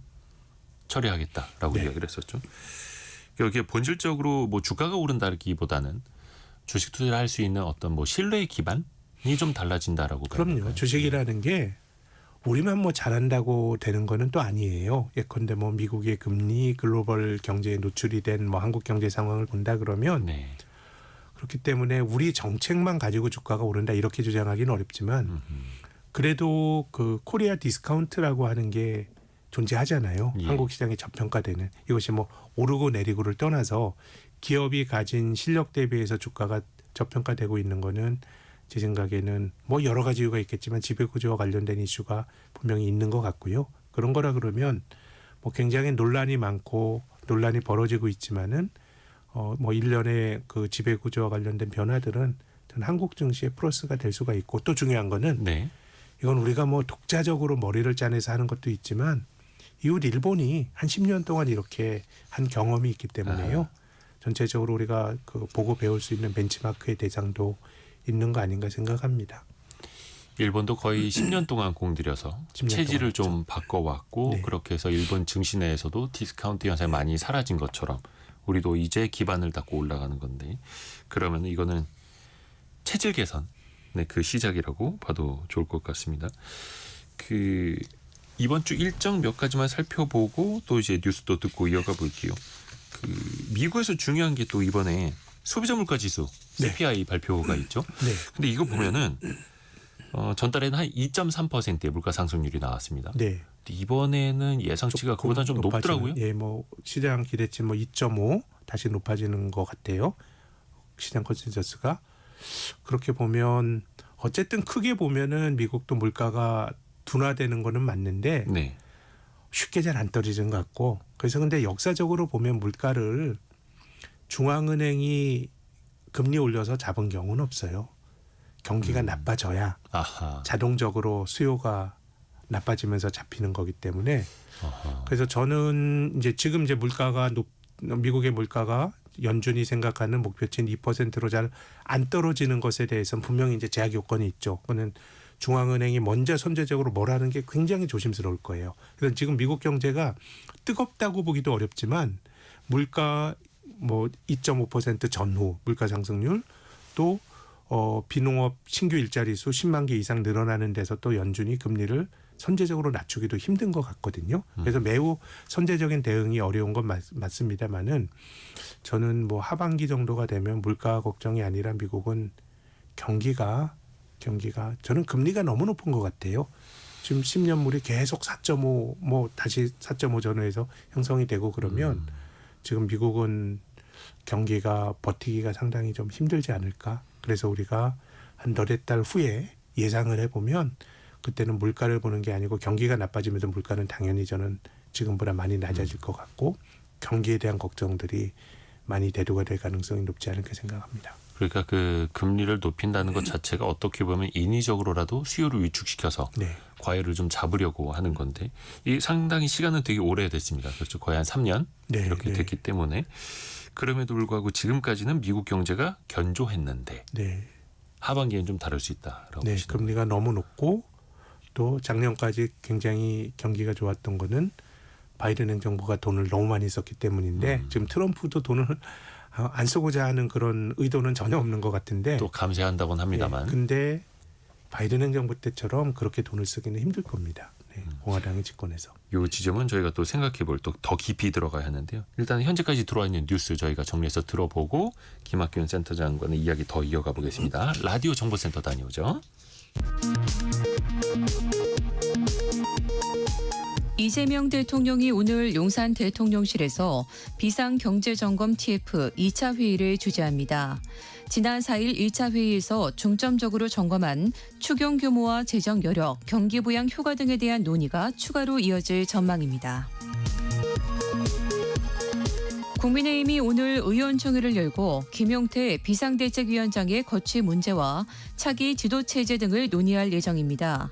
처리하겠다라고 네. 이야기를 했었죠. 여기에 본질적으로 뭐 주가가 오른다기보다는 주식 투자를 할 수 있는 어떤 뭐 신뢰의 기반이 좀 달라진다라고 봐야 그럼요. 될까요? 주식이라는 게 우리만 뭐 잘한다고 되는 거는 또 아니에요. 예컨대 뭐 미국의 금리, 글로벌 경제에 노출이 된 뭐 한국 경제 상황을 본다 그러면 네. 그렇기 때문에 우리 정책만 가지고 주가가 오른다 이렇게 주장하기는 어렵지만 그래도 그 코리아 디스카운트라고 하는 게 존재하잖아요. 예. 한국 시장이 저평가되는 이것이 뭐 오르고 내리고를 떠나서 기업이 가진 실력 대비해서 주가가 저평가되고 있는 거는 제 생각에는 뭐 여러 가지 이유가 있겠지만 지배구조와 관련된 이슈가 분명히 있는 것 같고요. 그런 거라 그러면 뭐 굉장히 논란이 많고 논란이 벌어지고 있지만은 뭐 일련의 그 지배구조와 관련된 변화들은 저는 한국 증시의 플러스가 될 수가 있고 또 중요한 거는 네. 이건 우리가 뭐 독자적으로 머리를 짜내서 하는 것도 있지만 이웃 일본이 한 10년 동안 이렇게 한 경험이 있기 때문에요. 전체적으로 우리가 그 보고 배울 수 있는 벤치마크의 대상도 있는 거 아닌가 생각합니다. 일본도 거의 10년 동안 공들여서 10년 체질을 동안 좀 바꿔왔고 네. 그렇게 해서 일본 증시 내에서도 디스카운트 현상이 많이 사라진 것처럼 우리도 이제 기반을 닦고 올라가는 건데 그러면 이거는 체질 개선 그 시작이라고 봐도 좋을 것 같습니다. 그 이번 주 일정 몇 가지만 살펴보고 또 이제 뉴스도 듣고 이어가 볼게요. 그 미국에서 중요한 게 또 이번에 소비자 물가 지수 CPI 발표가 있죠. 네. 근데 이거 보면은 전달에는 한 2.3%의 물가 상승률이 나왔습니다. 네. 근데 이번에는 예상치가 그보다 좀 높더라고요. 예, 뭐 시장 기대치 뭐 2.5 다시 높아지는 것 같아요. 시장 컨센서스가 그렇게 보면 어쨌든 크게 보면은 미국도 물가가 둔화되는 거는 맞는데 네. 쉽게 잘 안 떨어지는 것 같고 그래서 근데 역사적으로 보면 물가를 중앙은행이 금리 올려서 잡은 경우는 없어요. 경기가 나빠져야 아하. 자동적으로 수요가 나빠지면서 잡히는 거기 때문에 아하. 그래서 저는 이제 지금 이제 물가가 미국의 물가가 연준이 생각하는 목표치인 2%로 잘 안 떨어지는 것에 대해서는 분명히 이제 제약 요건이 있죠. 그거는 중앙은행이 먼저 선제적으로 뭘 하는 게 굉장히 조심스러울 거예요. 그래서 지금 미국 경제가 뜨겁다고 보기도 어렵지만 물가 뭐 2.5% 전후 물가 상승률 또 비농업 신규 일자리 수 10만 개 이상 늘어나는 데서 또 연준이 금리를 선제적으로 낮추기도 힘든 것 같거든요. 그래서 매우 선제적인 대응이 어려운 건 맞습니다만은 저는 뭐 하반기 정도가 되면 물가 걱정이 아니라 미국은 경기가 저는 금리가 너무 높은 것 같아요. 지금 10년물이 계속 4.5 뭐 다시 4.5 전후에서 형성이 되고 그러면 지금 미국은 경기가 버티기가 상당히 좀 힘들지 않을까. 그래서 우리가 한 너댓 달 후에 예상을 해보면 그때는 물가를 보는 게 아니고 경기가 나빠지면서 물가는 당연히 저는 지금보다 많이 낮아질 것 같고 경기에 대한 걱정들이 많이 대두가 될 가능성이 높지 않을까 생각합니다. 그러니까 그 금리를 높인다는 것 자체가 어떻게 보면 인위적으로라도 수요를 위축시켜서 네. 과열을 좀 잡으려고 하는 건데 이 상당히 시간은 되게 오래됐습니다. 그렇죠. 거의 한 3년 네, 이렇게 네. 됐기 때문에 그럼에도 불구하고 지금까지는 미국 경제가 견조했는데 네. 하반기엔 좀 다를 수 있다라고 네, 보시는 금리가 너무 높고 또 작년까지 굉장히 경기가 좋았던 거는 바이든 행정부가 돈을 너무 많이 썼기 때문인데 지금 트럼프도 돈을 안 쓰고자 하는 그런 의도는 전혀 없는 것 같은데 또 감세한다고는 합니다만 네, 근데 바이든 행정부 때처럼 그렇게 돈을 쓰기는 힘들 겁니다. 네, 공화당이 집권해서. 이 지점은 저희가 또 생각해 볼 또 더 깊이 들어가야 하는데요. 일단 현재까지 들어와 있는 뉴스 저희가 정리해서 들어보고 김학균 센터장과의 이야기 더 이어가 보겠습니다. 라디오 정보센터 다녀오죠. 이재명 대통령이 오늘 용산 대통령실에서 비상경제점검 TF 2차 회의를 주재합니다. 지난 4일 1차 회의에서 중점적으로 점검한 추경 규모와 재정 여력, 경기 부양 효과 등에 대한 논의가 추가로 이어질 전망입니다. 국민의힘이 오늘 의원총회를 열고 김용태 비상대책위원장의 거취 문제와 차기 지도체제 등을 논의할 예정입니다.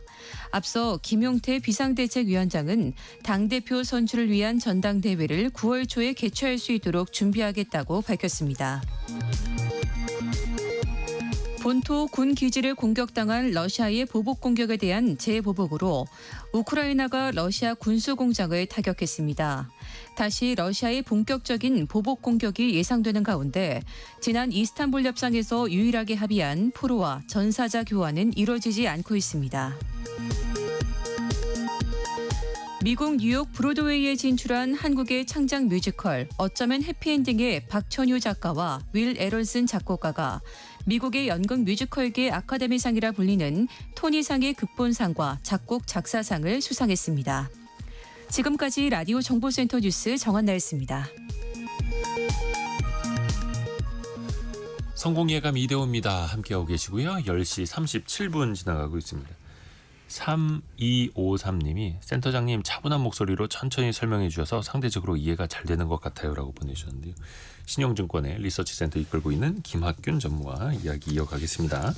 앞서 김용태 비상대책위원장은 당대표 선출을 위한 전당대회를 9월 초에 개최할 수 있도록 준비하겠다고 밝혔습니다. 본토 군 기지를 공격당한 러시아의 보복 공격에 대한 재보복으로 우크라이나가 러시아 군수 공장을 타격했습니다. 다시 러시아의 본격적인 보복 공격이 예상되는 가운데 지난 이스탄불 협상에서 유일하게 합의한 포로와 전사자 교환은 이뤄지지 않고 있습니다. 미국 뉴욕 브로드웨이에 진출한 한국의 창작 뮤지컬 어쩌면 해피엔딩의 박천유 작가와 윌 에런슨 작곡가가 미국의 연극 뮤지컬계 아카데미상이라 불리는 토니상의 극본상과 작곡 작사상을 수상했습니다. 지금까지 라디오 정보센터 뉴스 정한나였습니다. 성공예감 이대호입니다. 함께하고 계시고요. 10시 37분 지나가고 있습니다. 3253님이 센터장님 차분한 목소리로 천천히 설명해 주셔서 상대적으로 이해가 잘 되는 것 같아요 라고 보내주셨는데요. 신영증권의 리서치센터 이끌고 있는 김학균 전무와 이야기 이어가겠습니다.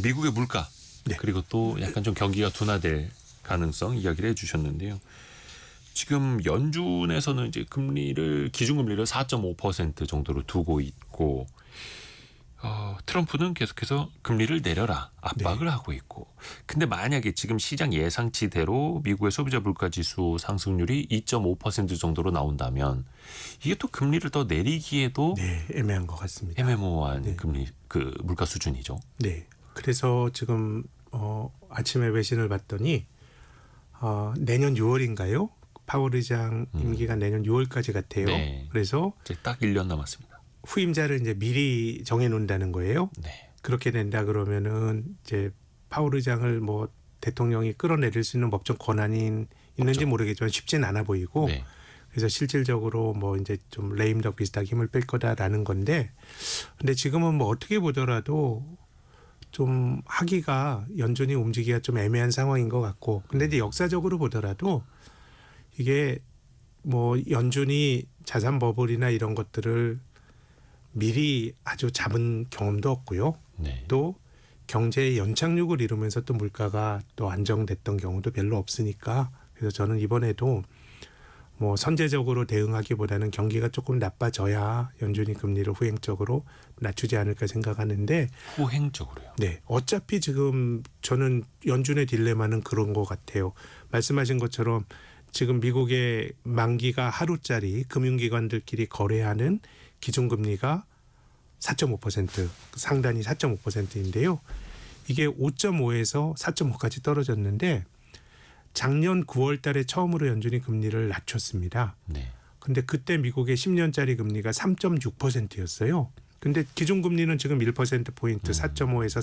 미국의 물가 네. 그리고 또 약간 좀 경기가 둔화될 가능성 이야기를 해주셨는데요. 지금 연준에서는 이제 금리를 기준금리를 4.5% 정도로 두고 있고 트럼프는 계속해서 금리를 내려라 압박을 네. 하고 있고 근데 만약에 지금 시장 예상치대로 미국의 소비자 물가지수 상승률이 2.5% 정도로 나온다면 이게 또 금리를 더 내리기에도 네, 애매한 것 같습니다. 애매모호한 네. 금리 그 물가 수준이죠. 네, 그래서 지금 아침에 외신을 봤더니 내년 6월인가요? 파월 의장 임기가 내년 6월까지 같아요. 네. 그래서 이제 딱 1년 남았습니다. 후임자를 이제 미리 정해 놓는다는 거예요. 네. 그렇게 된다 그러면은 이제 파월 의장을 뭐 대통령이 끌어내릴 수 있는 법적 권한이 있는지 없죠. 모르겠지만 쉽진 않아 보이고 네. 그래서 실질적으로 뭐 이제 좀 레임덕 비슷하게 힘을 뺄 거다라는 건데 근데 지금은 뭐 어떻게 보더라도 좀 하기가 연준이 움직이기가 좀 애매한 상황인 것 같고 근데 이제 역사적으로 보더라도 이게 뭐 연준이 자산 버블이나 이런 것들을 미리 아주 잡은 경험도 없고요. 네. 또 경제의 연착륙을 이루면서 또 물가가 또 안정됐던 경우도 별로 없으니까 그래서 저는 이번에도 뭐 선제적으로 대응하기보다는 경기가 조금 나빠져야 연준이 금리를 후행적으로 낮추지 않을까 생각하는데 후행적으로요. 네, 어차피 지금 저는 연준의 딜레마는 그런 것 같아요. 말씀하신 것처럼 지금 미국의 만기가 하루짜리 금융기관들끼리 거래하는 기준금리가 4.5% 상단이 4.5%인데요. 이게 5.5에서 4.5까지 떨어졌는데 작년 9월 달에 처음으로 연준이 금리를 낮췄습니다. 네. 근데 그때 미국의 10년짜리 금리가 3.6%였어요. 근데 기준금리는 지금 1%포인트 4.5에서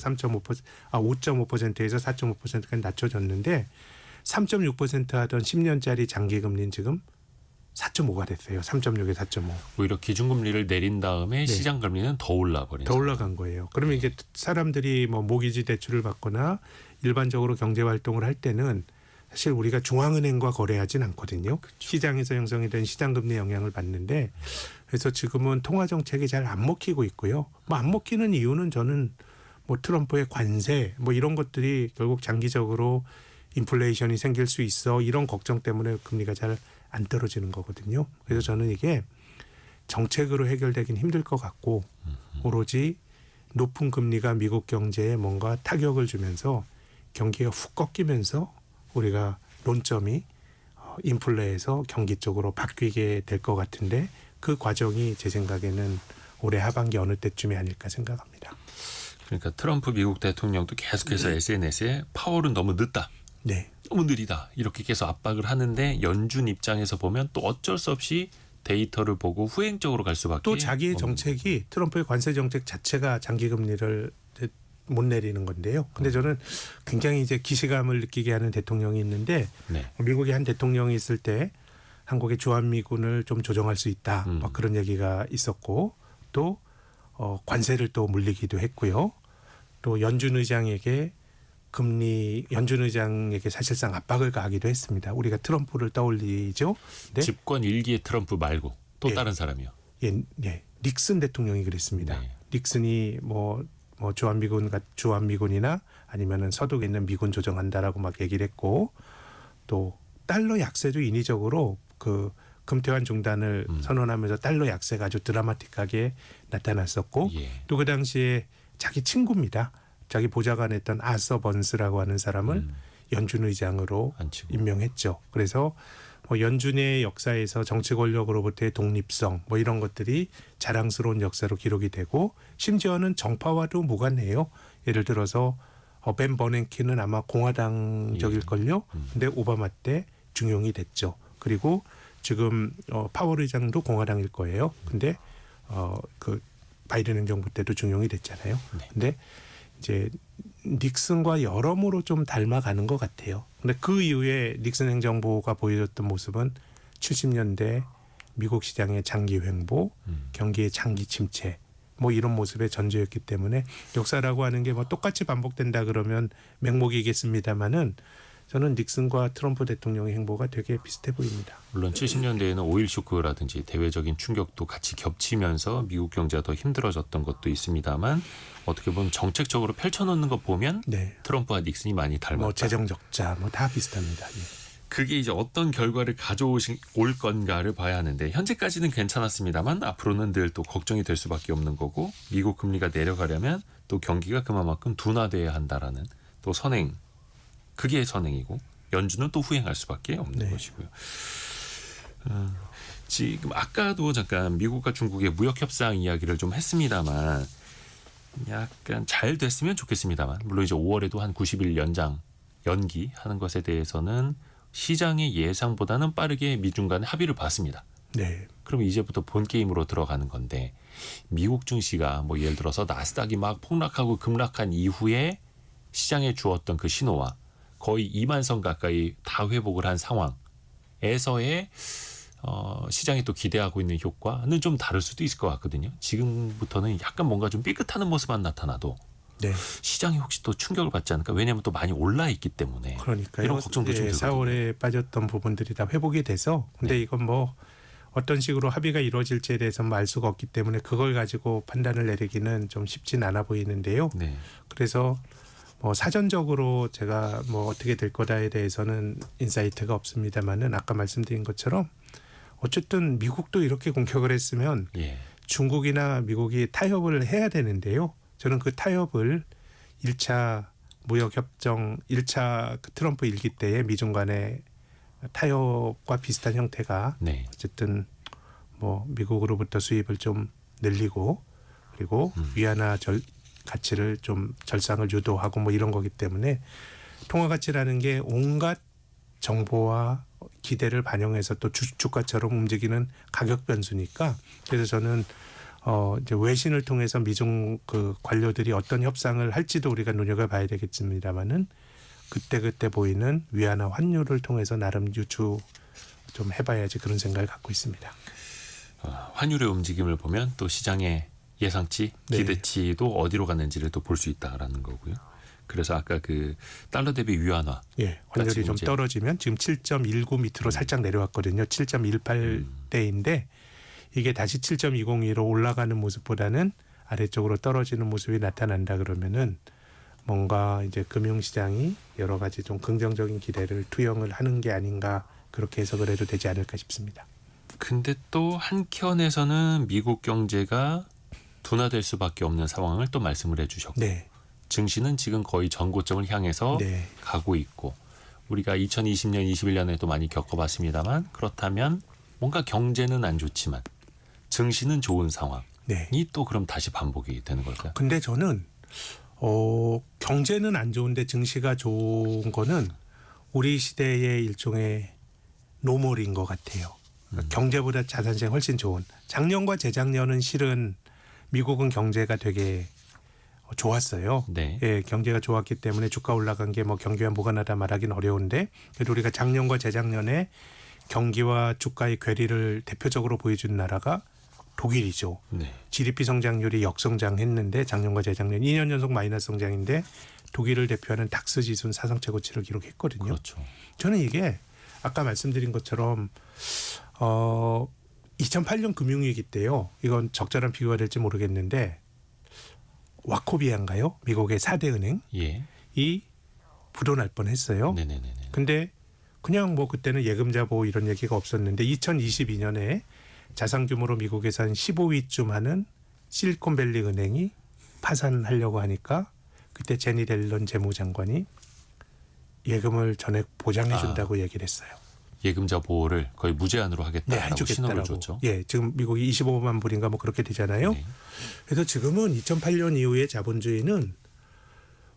5.5%에서 4.5%까지 낮춰졌는데 3.6% 하던 10년짜리 장기금리는 지금 4.5가 됐어요. 3.6에 4.5. 오히려 기준금리를 내린 다음에 네. 시장 금리는 더 올라버린. 더 올라간 거예요. 그러면 이게 사람들이 뭐 모기지 대출을 받거나 일반적으로 경제 활동을 할 때는 사실 우리가 중앙은행과 거래하진 않거든요. 시장에서 형성이 된 시장금리 영향을 받는데 그래서 지금은 통화 정책이 잘 안 먹히고 있고요. 뭐 안 먹히는 이유는 저는 뭐 트럼프의 관세 뭐 이런 것들이 결국 장기적으로 인플레이션이 생길 수 있어 이런 걱정 때문에 금리가 잘 안 떨어지는 거거든요. 그래서 저는 이게 정책으로 해결되긴 힘들 것 같고 오로지 높은 금리가 미국 경제에 뭔가 타격을 주면서 경기가 훅 꺾이면서 우리가 논점이 인플레에서 경기 쪽으로 바뀌게 될 것 같은데 그 과정이 제 생각에는 올해 하반기 어느 때쯤이 아닐까 생각합니다. 그러니까 트럼프 미국 대통령도 계속해서 SNS에 파월은 너무 늦다. 네. 너무 느리다. 이렇게 계속 압박을 하는데 연준 입장에서 보면 또 어쩔 수 없이 데이터를 보고 후행적으로 갈 수밖에 또 자기의 없는 정책이 트럼프의 관세 정책 자체가 장기 금리를 못 내리는 건데요. 근데 저는 굉장히 이제 기시감을 느끼게 하는 대통령이 있는데 네. 미국의 한 대통령이 있을 때 한국의 주한미군을 좀 조정할 수 있다. 막 그런 얘기가 있었고 또 관세를 또 물리기도 했고요. 또 연준 의장에게 연준 의장에게 사실상 압박을 가하기도 했습니다. 우리가 트럼프를 떠올리죠. 네? 집권 1기의 트럼프 말고 또 예. 다른 사람이요. 예, 닉슨 대통령이 그랬습니다. 네. 닉슨이 뭐 주한미군이나 아니면은 서독에 있는 미군 조정한다라고 막 얘기를 했고 또 달러 약세도 인위적으로 그 금태환 중단을 선언하면서 달러 약세가 아주 드라마틱하게 나타났었고 예. 또 그 당시에 자기 친구입니다. 자기 보좌관했던 아서 번스라고 하는 사람을 연준 의장으로 앉히고. 임명했죠. 그래서 뭐 연준의 역사에서 정치 권력으로부터의 독립성 뭐 이런 것들이 자랑스러운 역사로 기록이 되고 심지어는 정파와도 무관해요. 예를 들어서 벤 버냉키는 아마 공화당적일걸요. 근데 오바마 때 중용이 됐죠. 그리고 지금 파월 의장도 공화당일 거예요. 근데 그 바이든 행정부 때도 중용이 됐잖아요. 네. 근데 이제 닉슨과 여러모로 좀 닮아가는 것 같아요. 근데 그 이후에 닉슨 행정부가 보여줬던 모습은 70년대 미국 시장의 장기 횡보, 경기의 장기 침체 뭐 이런 모습의 전제였기 때문에 역사라고 하는 게 뭐 똑같이 반복된다 그러면 맹목이겠습니다만은 저는 닉슨과 트럼프 대통령의 행보가 되게 비슷해 보입니다. 물론 70년대에는 오일 쇼크라든지 대외적인 충격도 같이 겹치면서 미국 경제가 더 힘들어졌던 것도 있습니다만 어떻게 보면 정책적으로 펼쳐놓는 것 보면 네. 트럼프와 닉슨이 많이 닮았다. 뭐 재정 적자 뭐 다 비슷합니다. 예. 그게 이제 어떤 결과를 가져올 건가를 봐야 하는데 현재까지는 괜찮았습니다만 앞으로는 늘 또 걱정이 될 수밖에 없는 거고 미국 금리가 내려가려면 또 경기가 그만큼 둔화돼야 한다라는 또 선행. 그게 선행이고 연준은 또 후행할 수밖에 없는 네. 것이고요. 지금 아까도 잠깐 미국과 중국의 무역 협상 이야기를 좀 했습니다만 약간 잘 됐으면 좋겠습니다만 물론 이제 5월에도 한 90일 연기하는 것에 대해서는 시장의 예상보다는 빠르게 미중 간에 합의를 봤습니다. 네. 그럼 이제부터 본 게임으로 들어가는 건데 미국 증시가 뭐 예를 들어서 나스닥이 막 폭락하고 급락한 이후에 시장에 주었던 그 신호와 거의 2만 선 가까이 다 회복을 한 상황에서의 시장이 또 기대하고 있는 효과는 좀 다를 수도 있을 것 같거든요. 지금부터는 약간 뭔가 좀 삐끗하는 모습만 나타나도 네. 시장이 혹시 또 충격을 받지 않을까? 왜냐하면 또 많이 올라 있기 때문에 그러니까요. 이런 걱정도 좀 들거든요. 4월에 빠졌던 부분들이 다 회복이 돼서 근데 네. 이건 뭐 어떤 식으로 합의가 이루어질지에 대해서는 알 수가 없기 때문에 그걸 가지고 판단을 내리기는 좀 쉽진 않아 보이는데요. 네. 그래서 뭐 사전적으로 제가 뭐 어떻게 될 거다에 대해서는 인사이트가 없습니다만은 아까 말씀드린 것처럼 어쨌든 미국도 이렇게 공격을 했으면 예. 중국이나 미국이 타협을 해야 되는데요. 저는 그 타협을 1차 무역협정 1차 트럼프 일기 때의 미중 간의 타협과 비슷한 형태가 네. 어쨌든 뭐 미국으로부터 수입을 좀 늘리고 그리고 위안화 가치를 좀 절상을 유도하고 뭐 이런 거기 때문에 통화 가치라는 게 온갖 정보와 기대를 반영해서 또 주가처럼 움직이는 가격 변수니까 그래서 저는 이제 외신을 통해서 미중 그 관료들이 어떤 협상을 할지도 우리가 눈여겨봐야 되겠습니다만은 그때 보이는 위안화 환율을 통해서 나름 좀 해봐야지 그런 생각을 갖고 있습니다. 환율의 움직임을 보면 또 시장의 예상치, 네. 기대치도 어디로 갔는지를 또 볼 수 있다라는 거고요. 그래서 아까 그 달러 대비 위안화. 예, 환율이 지금 좀 이제- 떨어지면 지금 7.19 밑으로 살짝 내려왔거든요. 7.18대인데 이게 다시 7.20으로 올라가는 모습보다는 아래쪽으로 떨어지는 모습이 나타난다 그러면은 뭔가 이제 금융시장이 여러 가지 좀 긍정적인 기대를 투영을 하는 게 아닌가 그렇게 해석을 해도 되지 않을까 싶습니다. 근데 또 한켠에서는 미국 경제가 둔화될 수밖에 없는 상황을 또 말씀을 해주셨고 네, 증시는 지금 거의 전고점을 향해서 네, 가고 있고 우리가 2020년, 21년에도 많이 겪어봤습니다만 그렇다면 뭔가 경제는 안 좋지만 증시는 좋은 상황이 네. 또 그럼 다시 반복이 되는 걸까요? 근데 저는 경제는 안 좋은데 증시가 좋은 거는 우리 시대의 일종의 노멀인 것 같아요. 그러니까 경제보다 자산시장 훨씬 좋은. 작년과 재작년은 실은 미국은 경제가 되게 좋았어요. 네. 예, 경제가 좋았기 때문에 주가 올라간 게 뭐 경기와 무관하다 말하기는 어려운데 그래도 우리가 작년과 재작년에 경기와 주가의 괴리를 대표적으로 보여준 나라가 독일이죠. 네. GDP 성장률이 역성장했는데 작년과 재작년 2년 연속 마이너스 성장인데 독일을 대표하는 닥스 지수는 사상 최고치를 기록했거든요. 그렇죠. 저는 이게 아까 말씀드린 것처럼 2008년 금융위기 때요. 이건 적절한 비교가 될지 모르겠는데 와코비아인가요? 미국의 4대 은행 예. 이 부도날 뻔했어요. 네네네. 근데 그냥 뭐 그때는 예금자 보호 이런 얘기가 없었는데 2022년에 자산 규모로 미국에서 한 15위쯤 하는 실리콘밸리 은행이 파산하려고 하니까 그때 제니 델런 재무장관이 예금을 전액 보장해 준다고 얘기를 했어요. 예금자 보호를 거의 무제한으로 네, 하겠다라고 신호를 해주겠다라고. 줬죠. 예, 지금 미국이 25만 불인가 뭐 그렇게 되잖아요. 네. 그래서 지금은 2008년 이후에 자본주의는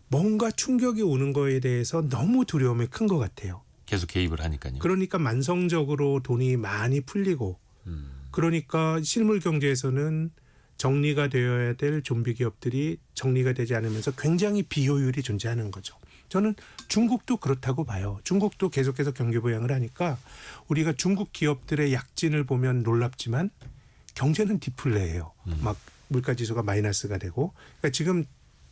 뭔가 충격이 오는 거에 대해서 너무 두려움이 큰 것 같아요. 계속 개입을 하니까요. 그러니까 만성적으로 돈이 많이 풀리고 그러니까 실물 경제에서는 정리가 되어야 될 좀비 기업들이 정리가 되지 않으면서 굉장히 비효율이 존재하는 거죠. 저는 중국도 그렇다고 봐요. 중국도 계속해서 경기 부양을 하니까 우리가 중국 기업들의 약진을 보면 놀랍지만 경제는 디플레예요. 막 물가지수가 마이너스가 되고 그러니까 지금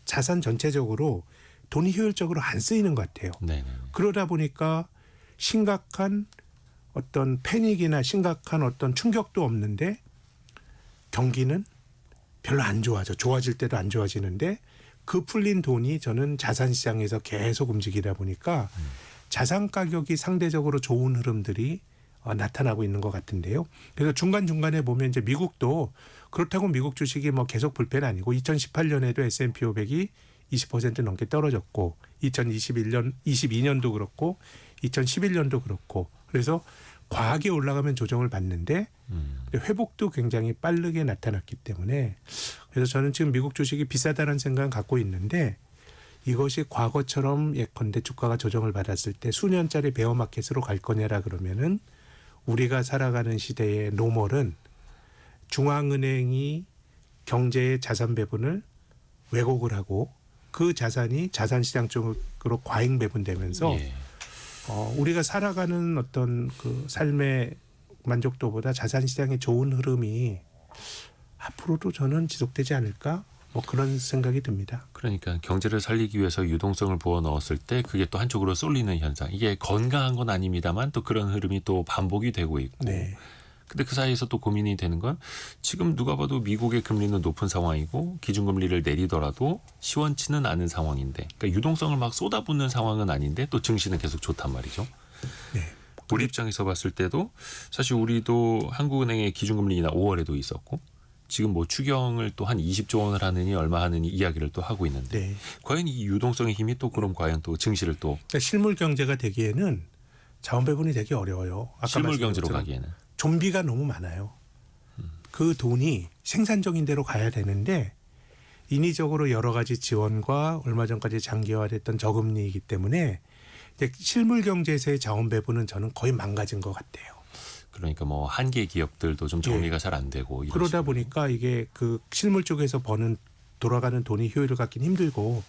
자산 전체적으로 돈이 효율적으로 안 쓰이는 것 같아요. 네네. 그러다 보니까 심각한 어떤 패닉이나 심각한 어떤 충격도 없는데 경기는 별로 안 좋아져. 좋아질 때도 안 좋아지는데 그 풀린 돈이 저는 자산시장에서 계속 움직이다 보니까 자산 가격이 상대적으로 좋은 흐름들이 나타나고 있는 것 같은데요. 그래서 중간중간에 보면 이제 미국도 그렇다고 미국 주식이 뭐 계속 불패는 아니고 2018년에도 S&P 500이 20% 넘게 떨어졌고 22년도 그렇고 2011년도 그렇고 그래서 과하게 올라가면 조정을 받는데 회복도 굉장히 빠르게 나타났기 때문에 그래서 저는 지금 미국 주식이 비싸다는 생각은 갖고 있는데 이것이 과거처럼 예컨대 주가가 조정을 받았을 때 수년짜리 베어마켓으로 갈 거냐라 그러면은 우리가 살아가는 시대의 노멀은 중앙은행이 경제의 자산 배분을 왜곡을 하고 그 자산이 자산시장 쪽으로 과잉 배분되면서 예. 우리가 살아가는 어떤 그 삶의 만족도보다 자산시장의 좋은 흐름이 앞으로도 저는 지속되지 않을까 뭐 그런 생각이 듭니다. 그러니까 경제를 살리기 위해서 유동성을 부어 넣었을 때 그게 또 한쪽으로 쏠리는 현상. 이게 건강한 건 아닙니다만 또 그런 흐름이 또 반복이 되고 있고. 네. 근데 그 사이에서 또 고민이 되는 건 지금 누가 봐도 미국의 금리는 높은 상황이고 기준금리를 내리더라도 시원치는 않은 상황인데 그러니까 유동성을 막 쏟아붓는 상황은 아닌데 또 증시는 계속 좋단 말이죠. 네. 우리 입장에서 봤을 때도 사실 우리도 한국은행의 기준금리 인하 5월에도 있었고 지금 뭐 추경을 또 한 20조 원을 하느니 얼마 하느니 이야기를 또 하고 있는데 네. 과연 이 유동성의 힘이 또 그럼 과연 또 증시를 또 그러니까 실물 경제가 되기에는 자원 배분이 되게 어려워요. 아까 실물 말씀드린 경제로 것처럼 가기에는 좀비가 너무 많아요. 그 돈이 생산적인 데로 가야 되는데 인위적으로 여러 가지 지원과 얼마 전까지 장기화됐던 저금리이기 때문에 이제 실물 경제에서의 자원 배분은 저는 거의 망가진 것 같아요. 그러니까 뭐 한계 기업들도 좀 정리가 잘 안 되고 이런 그러다 식으로. 보니까 이게 그 실물 쪽에서 버는 돌아가는 돈이 효율을 갖긴 힘들고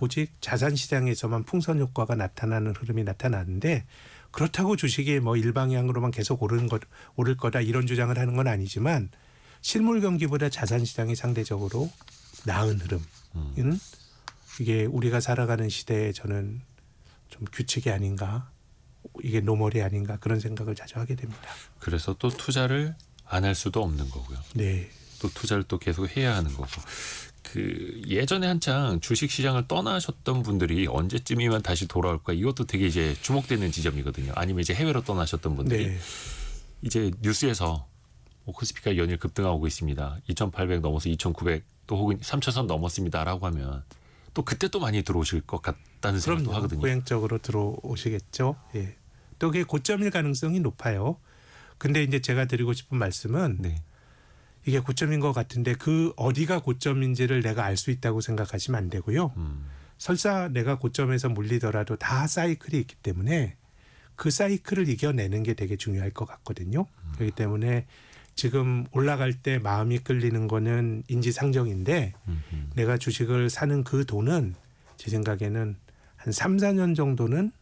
오직 자산 시장에서만 풍선 효과가 나타나는 흐름이 나타나는데 그렇다고 주식이 뭐 일방향으로만 계속 오를 거다 이런 주장을 하는 건 아니지만 실물 경기보다 자산 시장이 상대적으로 나은 흐름은 이게 우리가 살아가는 시대에 저는 좀 규칙이 아닌가, 이게 노멀이 아닌가 그런 생각을 자주 하게 됩니다. 그래서 또 투자를 안 할 수도 없는 거고요. 네. 또 투자를 또 계속 해야 하는 거고. 그 예전에 한창 주식 시장을 떠나셨던 분들이 언제쯤이면 다시 돌아올까 이것도 되게 이제 주목되는 지점이거든요. 아니면 이제 해외로 떠나셨던 분들이 네. 이제 뉴스에서 코스피가 연일 급등하고 있습니다. 2,800 넘어서 2,900 또 혹은 3,000선 넘었습니다라고 하면 또 그때 또 많이 들어오실 것 같다는 생각도 그럼요. 하거든요. 고행적으로 들어오시겠죠. 예. 또 그게 고점일 가능성이 높아요. 근데 이제 제가 드리고 싶은 말씀은 네. 이게 고점인 것 같은데 그 어디가 고점인지를 내가 알 수 있다고 생각하시면 안 되고요. 설사 내가 고점에서 물리더라도 다 사이클이 있기 때문에 그 사이클을 이겨내는 게 되게 중요할 것 같거든요. 그렇기 때문에 지금 올라갈 때 마음이 끌리는 거는 인지상정인데 내가 주식을 사는 그 돈은 제 생각에는 한 3, 4년 정도는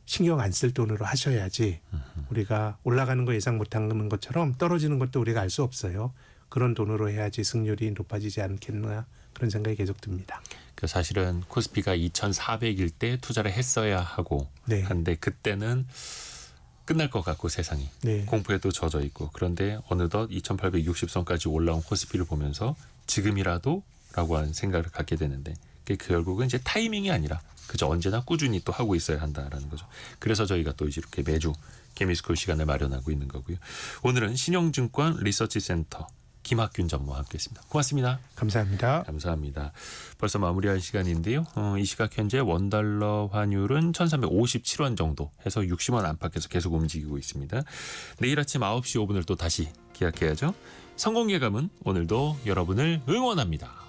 신경 안 쓸 돈으로 하셔야지 우리가 올라가는 거 예상 못하는 것처럼 떨어지는 것도 우리가 알 수 없어요. 그런 돈으로 해야지 승률이 높아지지 않겠나 그런 생각이 계속 듭니다. 그 사실은 코스피가 2,400일 때 투자를 했어야 하고 네. 한데 그때는 끝날 것 같고 세상이 네. 공포에도 젖어 있고 그런데 어느덧 2,860선까지 올라온 코스피를 보면서 지금이라도 라고 하는 생각을 갖게 되는데 그 결국은 이제 타이밍이 아니라 그저 언제나 꾸준히 또 하고 있어야 한다라는 거죠. 그래서 저희가 또 이렇게 매주 개미스쿨 시간을 마련하고 있는 거고요. 오늘은 신영증권 리서치센터 김학균 전무와 함께했습니다. 고맙습니다. 감사합니다. 감사합니다. 벌써 마무리할 시간인데요. 이 시각 현재 원달러 환율은 1,357원 정도 해서 60원 안팎에서 계속 움직이고 있습니다. 내일 아침 9시 5분을 또 다시 기약해야죠. 성공예감은 오늘도 여러분을 응원합니다.